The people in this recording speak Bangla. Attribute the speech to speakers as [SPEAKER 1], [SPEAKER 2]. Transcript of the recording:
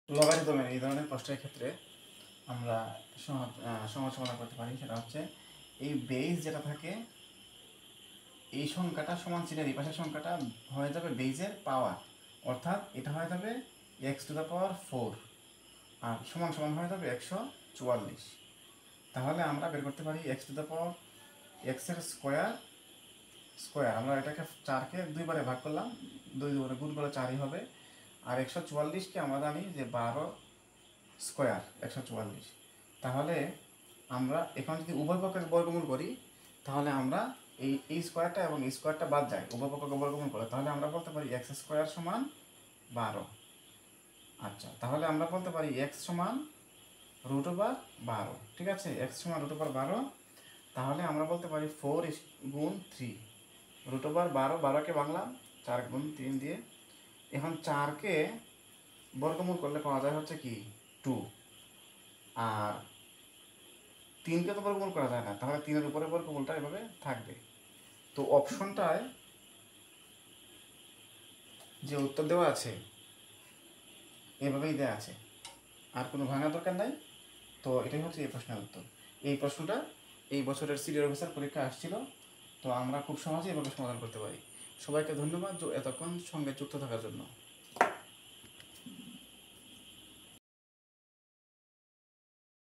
[SPEAKER 1] লগারিদমের এই ধরনের প্রশ্নের ক্ষেত্রে আমরা সহজ সমাধান করতে পারি। সেটা হচ্ছে এই বেস যেটা থাকে এই সংখ্যাটা সমান চিহ্নের এই পাশের সংখ্যাটা হয়ে যাবে বেজের পাওয়ার, অর্থাৎ এটা হয়ে যাবে x⁴ আর সমান সমান হয়ে যাবে 144। তাহলে আমরা বের করতে পারি x এর স্কোয়ার আমরা এটাকে 4কে 2 বারে ভাগ করলাম, 2 বারে গুণ করলে 4ই হবে। আর 144কে আমরা জানি যে 12 স্কোয়ার 144। তাহলে আমরা এখন যদি উভয় পক্ষকে বর্গমূল করি তাহলে আমরা এই স্কোয়ারটা এবং এই স্কোয়ারটা বাদ যায়, উভয় পক্ষকে বর্গমূল করে তাহলে আমরা বলতে পারি x² সমান 12। আচ্ছা, তাহলে আমরা বলতে পারি x সমান √12। ঠিক আছে, x সমান √12। তাহলে আমরা বলতে পারি 4 গুণ 3 √12, 12কে ভাঙলাম 4 গুণ 3 দিয়ে। এখন 4কে বর্গমূল করলে পাওয়া যায় হচ্ছে কি 2, আর 3কে তো বর্গমূল করা যায় না, তাহলে 3-এর উপরে বর্গমূলটা এভাবে থাকবে। তো অপশনটায় যে উত্তর দেওয়া আছে এভাবেই দেওয়া আছে, আর কোনো ভাঙা দরকার নাই। তো এটাই হচ্ছে এই প্রশ্নের উত্তর। এই প্রশ্নটা এই বছরের সিনিয়র অফিসার পরীক্ষা আসছিল, তো আমরা খুব সহজেই এভাবে সমাধান করতে পারি। সবাইকে ধন্যবাদ এতক্ষণ সঙ্গে যুক্ত থাকার জন্য।